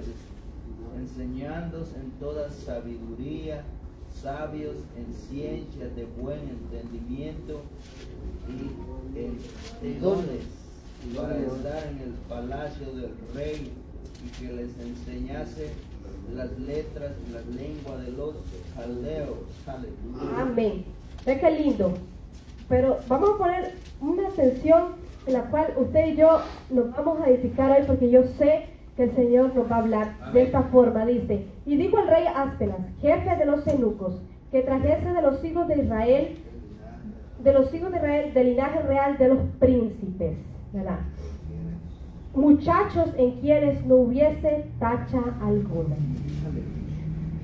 enseñándoos en toda sabiduría, sabios en ciencia, de buen entendimiento y en dones, para estar en el palacio del rey, y que les enseñase las letras y las lenguas de los caldeos. Aleluya. Amén. Ve qué lindo. Pero vamos a poner una atención en la cual usted y yo nos vamos a edificar hoy, porque yo sé que el Señor nos va a hablar. Amén. De esta forma. Dice: y dijo el rey Aspenas, jefe de los eunucos, que trajese de los hijos de Israel, del linaje real de los príncipes, ¿verdad?, muchachos en quienes no hubiese tacha alguna.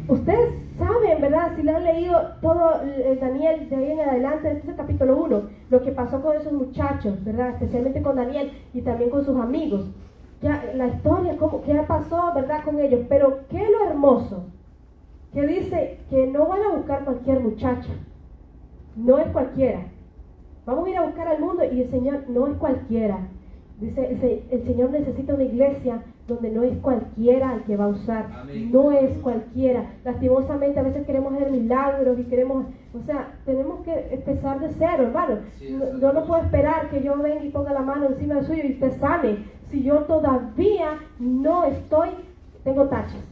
Ustedes saben, ¿verdad?, si lo han leído todo Daniel de ahí en adelante, este es el capítulo 1, lo que pasó con esos muchachos, ¿verdad?, especialmente con Daniel y también con sus amigos. Ya la historia, qué pasó, ¿verdad?, con ellos. Pero qué es lo hermoso, que dice que no van a buscar cualquier muchacha, no es cualquiera. Vamos a ir a buscar al mundo y el Señor no es cualquiera. Dice, el Señor necesita una iglesia donde no es cualquiera el que va a usar. Amén. No es cualquiera. Lastimosamente a veces queremos hacer milagros y queremos, tenemos que empezar de cero, hermano. Sí, yo no puedo esperar que yo venga y ponga la mano encima del suyo y usted sane, si yo todavía tengo tachas.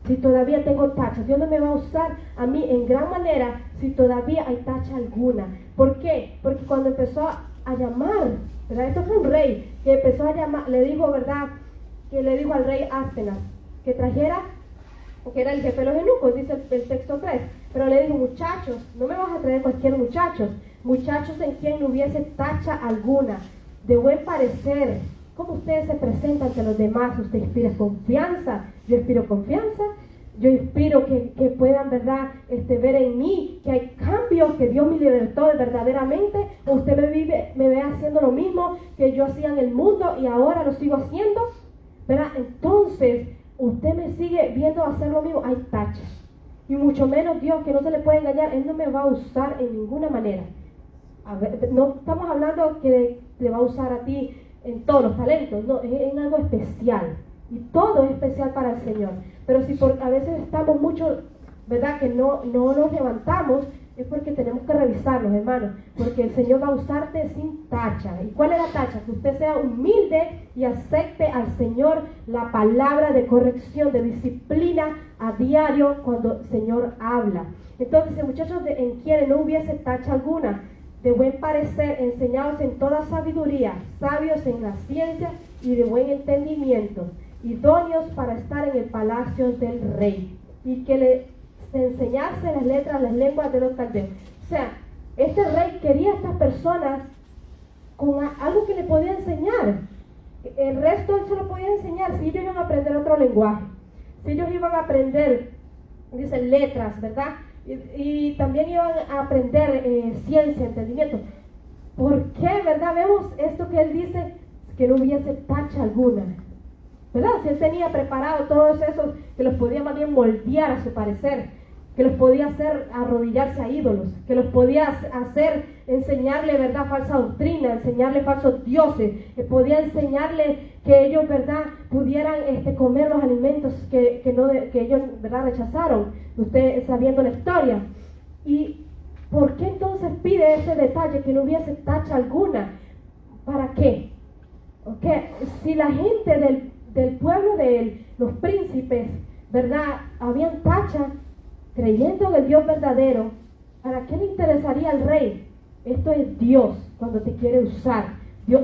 Si todavía tengo tachas, Dios no me va a usar a mí en gran manera si todavía hay tacha alguna. ¿Por qué? Porque cuando empezó a llamar, ¿verdad? Esto fue un rey que empezó a llamar, le dijo, ¿verdad?, que le dijo al rey Aspenas que trajera, que era el jefe de los eunucos, dice el texto 3, pero le dijo: muchachos, no me vas a traer cualquier muchachos en quien no hubiese tacha alguna, de buen parecer. ¿Cómo ustedes se presentan ante los demás? Usted inspira confianza, yo inspiro confianza, Yo inspiro que puedan, ¿verdad? Ver en mí que hay cambios, que Dios me libertó verdaderamente. O usted me ve haciendo lo mismo que yo hacía en el mundo y ahora lo sigo haciendo, ¿verdad? Entonces, usted me sigue viendo hacer lo mismo. Hay tachas. Y mucho menos Dios, que no se le puede engañar. Él no me va a usar en ninguna manera. A ver, no estamos hablando que te va a usar a ti en todos los talentos. No, es en algo especial. Y todo es especial para el Señor. Pero si a veces estamos mucho, ¿verdad? Que no nos levantamos, es porque tenemos que revisarnos, hermanos. Porque el Señor va a usarte sin tacha. ¿Y cuál es la tacha? Que usted sea humilde y acepte al Señor la palabra de corrección, de disciplina a diario cuando el Señor habla. Entonces, muchachos, en quienes no hubiese tacha alguna, de buen parecer, enseñados en toda sabiduría, sabios en la ciencia y de buen entendimiento, idóneos para estar en el palacio del rey, y que les enseñase las letras, las lenguas de los caldeos. O sea, este rey quería a estas personas con algo que le podía enseñar. El resto él se lo podía enseñar si ellos iban a aprender otro lenguaje, si ellos iban a aprender, dicen, letras, ¿verdad? Y también iban a aprender ciencia, entendimiento. ¿Por qué, verdad? Vemos esto que él dice, que no hubiese tacha alguna, ¿verdad? Si él tenía preparado todos esos que los podía más bien moldear a su parecer, que los podía hacer arrodillarse a ídolos, que los podía hacer enseñarle, ¿verdad?, falsa doctrina, enseñarle falsos dioses, podía enseñarle que ellos, ¿verdad?, pudieran comer los alimentos que ellos, ¿verdad?, rechazaron, usted sabiendo la historia. ¿Y por qué entonces pide ese detalle, que no hubiese tacha alguna? ¿Para qué? Okay. Si la gente del pueblo de él, los príncipes, ¿verdad?, habían tacha, creyendo en el Dios verdadero, ¿para qué le interesaría al rey? Esto es Dios cuando te quiere usar. Dios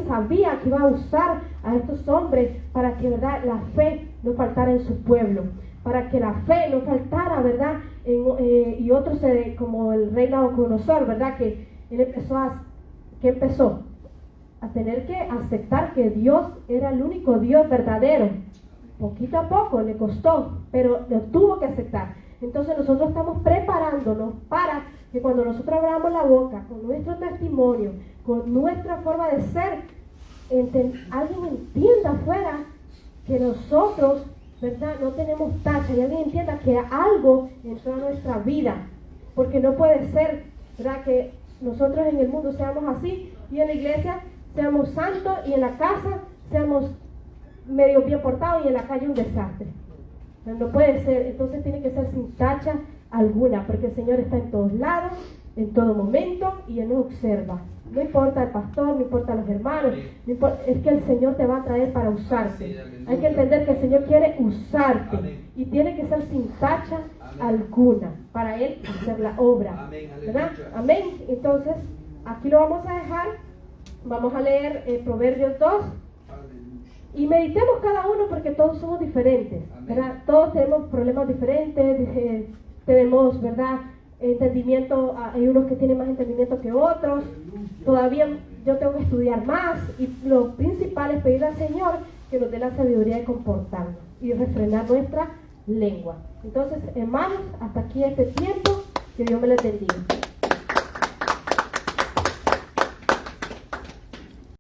sabía que iba a usar a estos hombres para que, ¿verdad?, la fe no faltara en su pueblo, para que la fe no faltara, ¿verdad? Y otros, como el rey Nabucodonosor, ¿verdad?, que él empezó a tener que aceptar que Dios era el único Dios verdadero. Poquito a poco le costó, pero lo tuvo que aceptar. Entonces nosotros estamos preparándonos para que cuando nosotros abramos la boca, con nuestro testimonio, con nuestra forma de ser, alguien entienda afuera que nosotros, ¿verdad?, no tenemos tacha, y alguien entienda que algo entró a nuestra vida. Porque no puede ser, ¿verdad?, que nosotros en el mundo seamos así, y en la iglesia seamos santos, y en la casa seamos medio bien portados, y en la calle un desastre. No puede ser. Entonces tiene que ser sin tacha alguna, porque el Señor está en todos lados, en todo momento, y Él nos observa. No importa el pastor, no importa los hermanos, no importa, es que el Señor te va a traer para usarte. Hay que entender que el Señor quiere usarte, y tiene que ser sin tacha alguna para Él hacer la obra, ¿verdad? Amén. Entonces aquí lo vamos a dejar. Vamos a leer Proverbios 2 y meditemos cada uno, porque todos somos diferentes, ¿verdad? Todos tenemos problemas diferentes, tenemos, ¿verdad?, entendimiento. Hay unos que tienen más entendimiento que otros. Todavía yo tengo que estudiar más, y lo principal es pedir al Señor que nos dé la sabiduría de comportarnos y refrenar nuestra lengua. Entonces, hermanos, hasta aquí este tiempo. Que Dios me les bendiga.